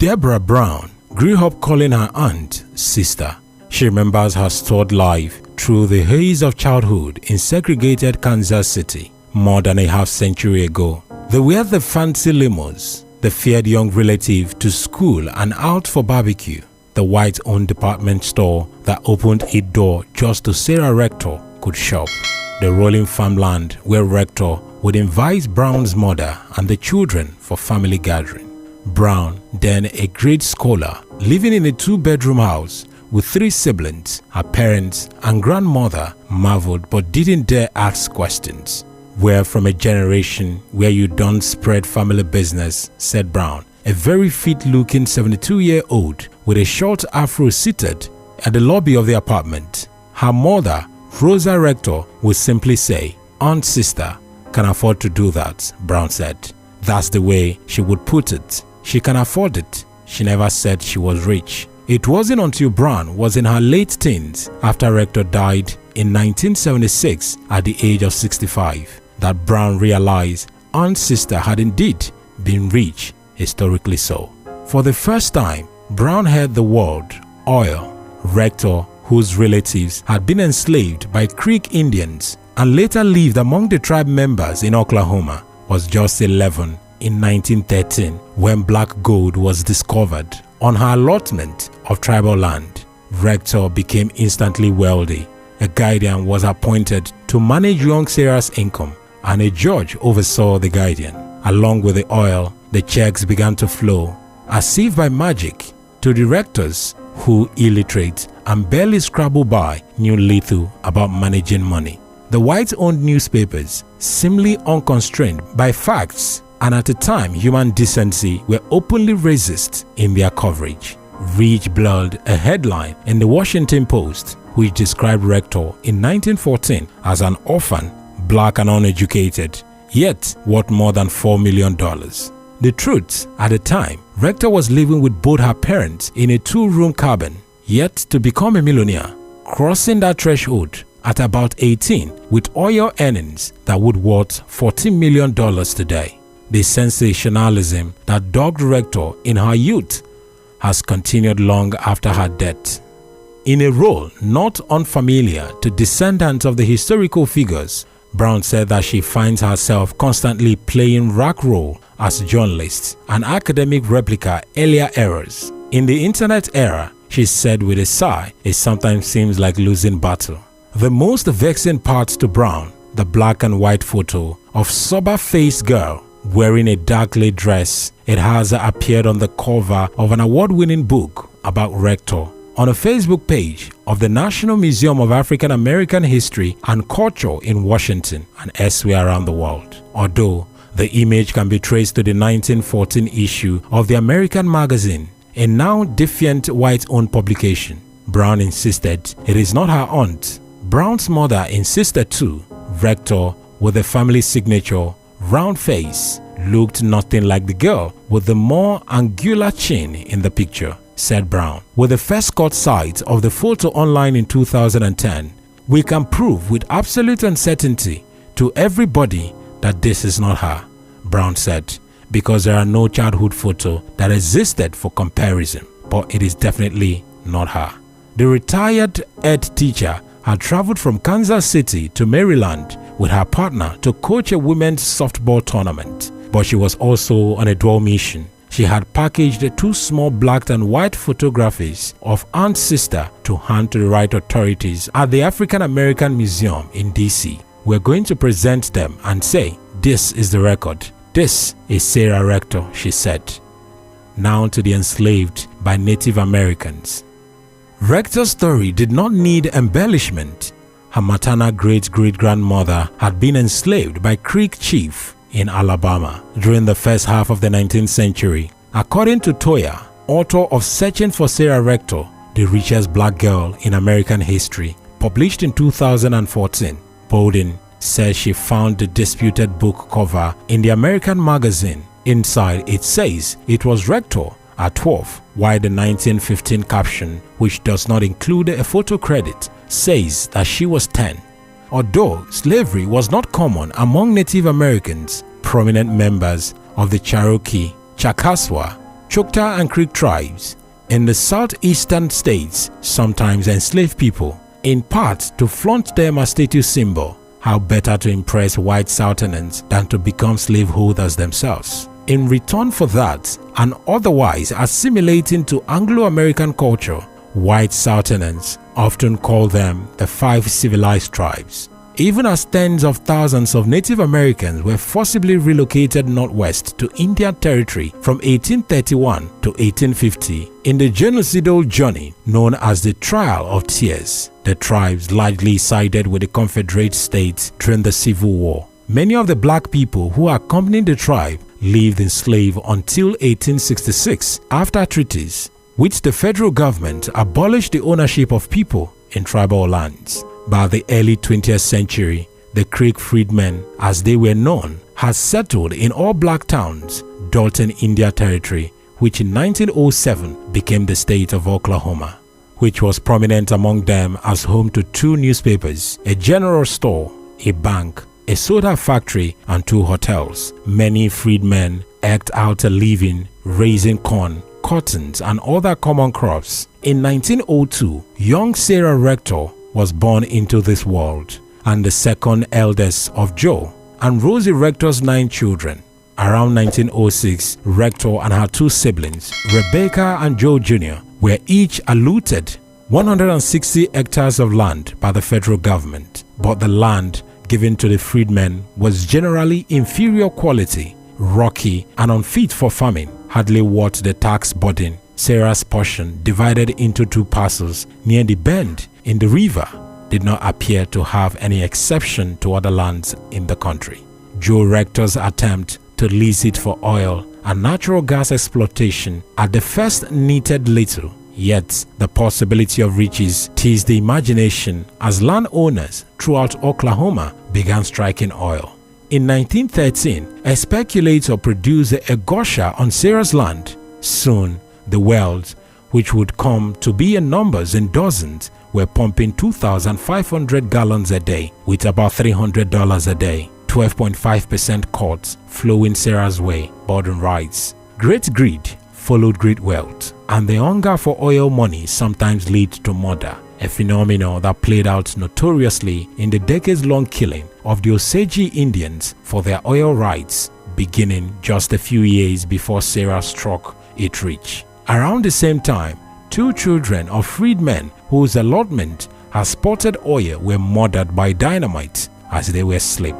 Deborah Brown grew up calling her aunt sister. She remembers her storied life through the haze of childhood in segregated Kansas City more than a half-century ago. They were the fancy limos, the feared young relative to school and out for barbecue, the white-owned department store that opened its door just so Sarah Rector could shop, the rolling farmland where Rector would invite Brown's mother and the children for family gathering. Brown, then a grade scholar, living in a two-bedroom house with 3 siblings, her parents and grandmother marveled but didn't dare ask questions. "We're from a generation where you don't spread family business," said Brown, a very fit-looking 72-year-old with a short afro seated at the lobby of the apartment. Her mother, Rosa Rector, would simply say, "Aunt sister, can afford to do that," Brown said. That's the way she would put it. She can afford it. She never said she was rich. It wasn't until Brown was in her late teens, after Rector died in 1976 at the age of 65, that Brown realized Aunt's sister had indeed been rich, historically so. For the first time, Brown heard the word oil. Rector, whose relatives had been enslaved by Creek Indians and later lived among the tribe members in Oklahoma, was just 11 in 1913 when black gold was discovered on her allotment of tribal land. Rector became instantly wealthy. A guardian was appointed to manage young Sarah's income, and a judge oversaw the guardian. Along with the oil, the checks began to flow, as if by magic, to the rectors who, illiterate and barely scrabble by, knew little about managing money. The white-owned newspapers, seemingly unconstrained by facts and at the time human decency, were openly racist in their coverage. Rich Blood, a headline in the Washington Post, which described Rector in 1914 as an orphan, black and uneducated, yet worth more than $4 million. The truth, at the time, Rector was living with both her parents in a 2-room cabin, yet to become a millionaire, crossing that threshold at about 18 with oil earnings that would worth $14 million today. The sensationalism that dogged Rector in her youth has continued long after her death. In a role not unfamiliar to descendants of the historical figures, Brown said that she finds herself constantly playing rack role as journalist, an academic replica earlier eras. In the internet era, she said with a sigh, it sometimes seems like losing battle. The most vexing part to Brown, the black and white photo of sober-faced girl wearing a dark-lit dress. It has appeared on the cover of an award-winning book about Rector on a Facebook page of the National Museum of African American History and Culture in Washington and elsewhere around the world. Although the image can be traced to the 1914 issue of the American magazine, a now defiant white-owned publication, Brown insisted it is not her aunt. Brown's mother insisted too. Rector, with a family signature, round face, looked nothing like the girl with the more angular chin in the picture, said Brown. With the first cut sight of the photo online in 2010, we can prove with absolute uncertainty to everybody that this is not her, Brown said, because there are no childhood photo that existed for comparison, but it is definitely not her. The retired ed teacher had traveled from Kansas City to Maryland with her partner to coach a women's softball tournament, but she was also on a dual mission. She had packaged 2 small black and white photographies of Aunt's sister to hand to the right authorities at the African American Museum in DC. We're going to present them and say, this is the record. This is Sarah Rector, she said. Now to the enslaved by Native Americans. Rector's story did not need embellishment. Her maternal great-great-grandmother had been enslaved by Creek chief in Alabama during the first half of the 19th century. According to Toya, author of Searching for Sarah Rector, the Richest Black Girl in American History, published in 2014, Bowden says she found the disputed book cover in the American magazine. Inside it says it was Rector at 12, while the 1915 caption, which does not include a photo credit, says that she was 10. Although slavery was not common among Native Americans, prominent members of the Cherokee, Chickasaw, Choctaw and Creek tribes in the southeastern states sometimes enslave people, in part to flaunt them as status symbol. How better to impress white Southerners than to become slaveholders themselves. In return for that, and otherwise assimilating to Anglo-American culture, white Southerners often call them the 5 civilized tribes. Even as tens of thousands of Native Americans were forcibly relocated northwest to Indian Territory from 1831 to 1850 in the genocidal journey known as the Trial of Tears, the tribes largely sided with the Confederate States during the Civil War. Many of the black people who accompanied the tribe lived enslaved until 1866 after treaties, which the federal government abolished the ownership of people in tribal lands. By the early 20th century, the Creek freedmen, as they were known, had settled in all black towns, Dalton, India Territory, which in 1907 became the state of Oklahoma, which was prominent among them as home to 2 newspapers, a general store, a bank, a soda factory, and 2 hotels. Many freedmen eked out a living raising corn, cottons, and other common crops. In 1902, young Sarah Rector was born into this world, and the second eldest of Joe and Rosie Rector's 9 children. Around 1906, Rector and her 2 siblings, Rebecca and Joe Jr., were each allotted 160 hectares of land by the federal government, but the land given to the freedmen was generally inferior quality, rocky, and unfit for farming, hardly worth the tax burden. Sarah's portion, divided into 2 parcels near the bend in the river, did not appear to have any exception to other lands in the country. Joe Rector's attempt to lease it for oil and natural gas exploitation at the first needed little, yet the possibility of riches teased the imagination as landowners throughout Oklahoma began striking oil. In 1913, a speculator produced a gusher on Sarah's land. Soon, the wells, which would come to be in numbers in dozens, were pumping 2,500 gallons a day with about $300 a day. 12.5% cuts flowing Sarah's way, Borden writes. Great greed followed great wealth, and the hunger for oil money sometimes led to murder, a phenomenon that played out notoriously in the decades-long killing of the Muscogee Indians for their oil rights, beginning just a few years before Sarah struck it rich. Around the same time, 2 children of freedmen whose allotment had spotted oil were murdered by dynamite as they were asleep.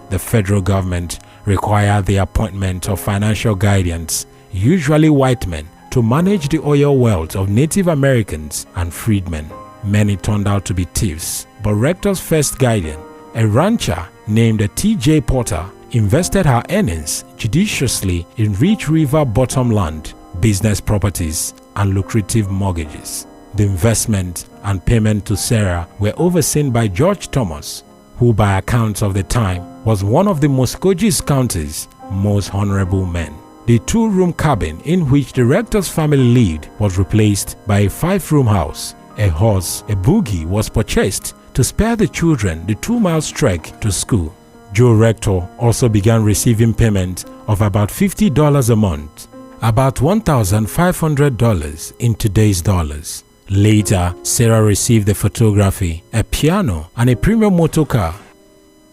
The federal government required the appointment of financial guardians, usually white men, to manage the oil wealth of Native Americans and freedmen. Many turned out to be thieves, but Rector's first guardian, a rancher named T.J. Porter, invested her earnings judiciously in rich river bottom land, business properties, and lucrative mortgages. The investment and payment to Sarah were overseen by George Thomas, who by accounts of the time was one of the Muscogee County's most honorable men. The 2-room cabin in which the Rector's family lived was replaced by a 5-room house. A horse, a buggy, was purchased to spare the children the 2-mile trek to school. Joe Rector also began receiving payment of about $50 a month, about $1,500 in today's dollars. Later, Sarah received a photography, a piano, and a premium motor car.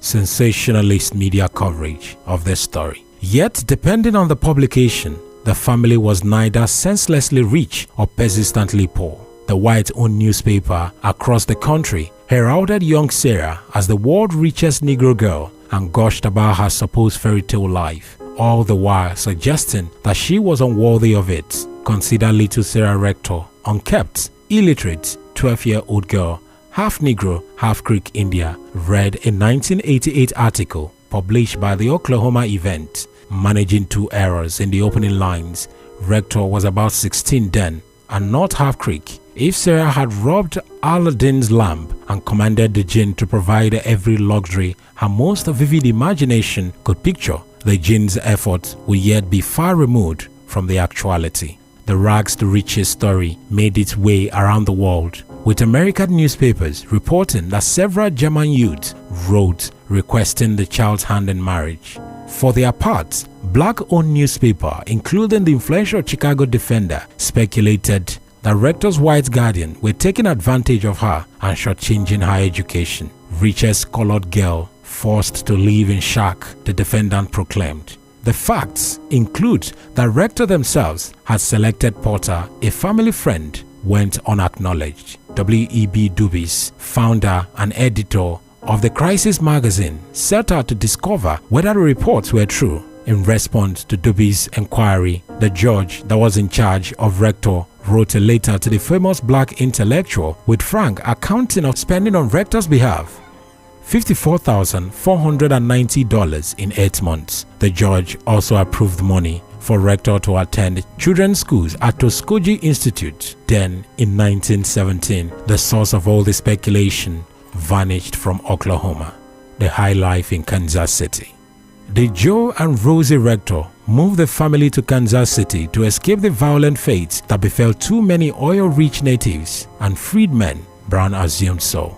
Sensationalist media coverage of the story. Yet, depending on the publication, the family was neither senselessly rich or persistently poor. The white-owned newspaper across the country heralded young Sarah as the world's richest Negro girl and gushed about her supposed fairy tale life, all the while suggesting that she was unworthy of it. Consider little Sarah Rector, unkept, illiterate, 12-year-old girl, half Negro, half Creek India, read a 1988 article published by the Oklahoma Event, managing 2 errors in the opening lines. Rector was about 16 then, and not half Creek. If Sarah had robbed Aladdin's lamp and commanded the jinn to provide every luxury her most vivid imagination could picture, the jinn's effort would yet be far removed from the actuality. The rags to riches story made its way around the world, with American newspapers reporting that several German youths wrote requesting the child's hand in marriage. For their part, black-owned newspaper, including the influential Chicago Defender, speculated that Rector's white guardian were taking advantage of her and shortchanging her education. Richest colored girl forced to live in shack, the defendant proclaimed. The facts include that Rector themselves had selected Porter, a family friend, went unacknowledged. W.E.B. Dubis, founder and editor of the Crisis magazine, set out to discover whether the reports were true. In response to Dubis' inquiry, the judge that was in charge of Rector wrote a letter to the famous black intellectual with frank accounting of spending on Rector's behalf. $54,490 in 8 months. The judge also approved money for Rector to attend children's schools at Muscogee Institute. Then, in 1917, the source of all the speculation vanished from Oklahoma, the high life in Kansas City. The Joe and Rosie Rector moved the family to Kansas City to escape the violent fates that befell too many oil-rich natives and freedmen, Brown assumed so.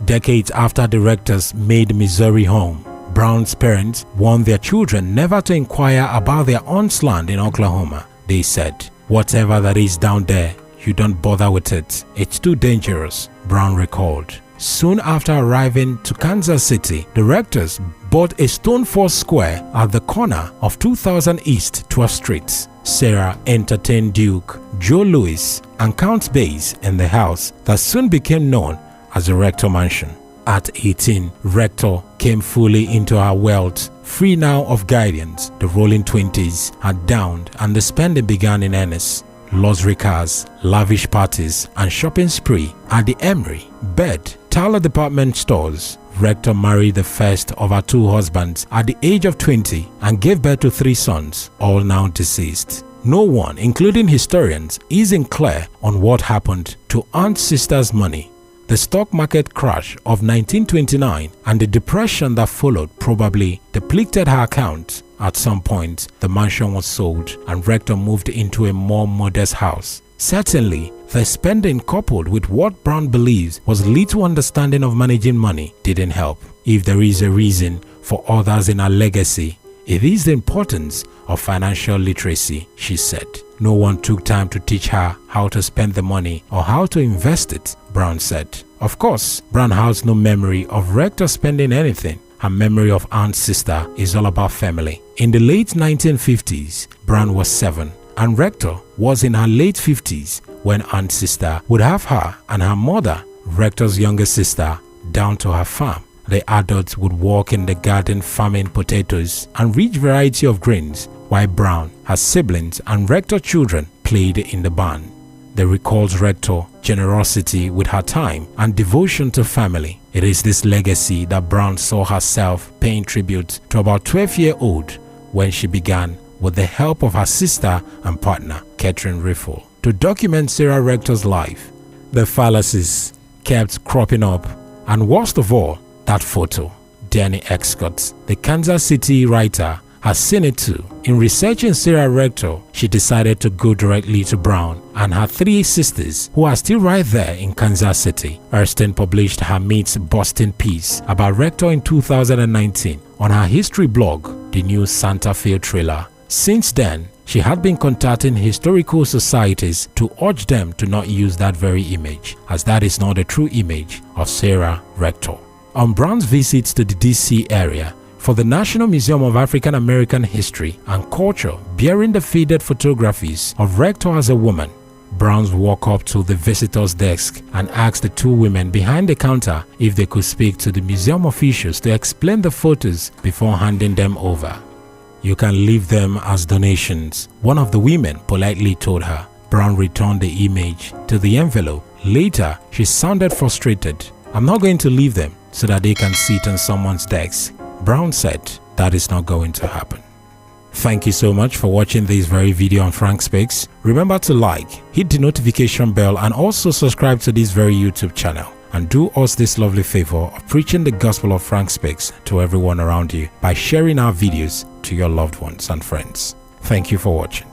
Decades after the Rectors made Missouri home, Brown's parents warned their children never to inquire about their aunt's land in Oklahoma. They said, "Whatever that is down there, you don't bother with it. It's too dangerous," Brown recalled. Soon after arriving to Kansas City, the Rectors bought a stone 4 square at the corner of 2000 East 12th Street. Sarah entertained Duke, Joe Louis, and Count Bass in the house that soon became known as the Rector Mansion. At 18, Rector came fully into her wealth. Free now of guidance, the rolling 20s had downed and the spending began in earnest. Luxury cars, lavish parties, and shopping spree at the Emery, Bed, Tyler department stores. Rector married the first of her 2 husbands at the age of 20 and gave birth to 3 sons, all now deceased. No one, including historians, isn't clear on what happened to Aunt's sister's money. The stock market crash of 1929 and the depression that followed probably depleted her account. At some point, the mansion was sold and Rector moved into a more modest house. Certainly, the spending coupled with what Brown believes was little understanding of managing money didn't help. If there is a reason for others in her legacy, it is the importance of financial literacy, she said. No one took time to teach her how to spend the money or how to invest it, Brown said. Of course, Brown has no memory of Rector spending anything. Her memory of Aunt's sister is all about family. In the late 1950s, Brown was 7 and Rector was in her late 50s when Aunt's sister would have her and her mother, Rector's younger sister, down to her farm. The adults would work in the garden farming potatoes and rich variety of grains, while Brown, her siblings and Rector children played in the barn. They recalls Rector generosity with her time and devotion to family. It is this legacy that Brown saw herself paying tribute to about 12-year-old when she began, with the help of her sister and partner, Catherine Riffle, to document Sarah Rector's life. The fallacies kept cropping up, and worst of all, that photo. Danny Excott, the Kansas City writer, has seen it too. In researching Sarah Rector, she decided to go directly to Brown and her 3 sisters who are still right there in Kansas City. Ersten published her myth-busting piece about Rector in 2019 on her history blog, The New Santa Fe Trailer. Since then, she had been contacting historical societies to urge them to not use that very image, as that is not the true image of Sarah Rector. On Brown's visits to the DC area for the National Museum of African American History and Culture, bearing the faded photographies of Rector as a woman, Browns walked up to the visitor's desk and asked the 2 women behind the counter if they could speak to the museum officials to explain the photos before handing them over. "You can leave them as donations," one of the women politely told her. Brown returned the image to the envelope. Later, she sounded frustrated. "I'm not going to leave them so that they can sit on someone's desk." Brown said that is not going to happen. Thank you so much for watching this very video on Frank Speaks. Remember to like, hit the notification bell, and also subscribe to this very YouTube channel. And do us this lovely favor of preaching the gospel of Frank Speaks to everyone around you by sharing our videos to your loved ones and friends. Thank you for watching.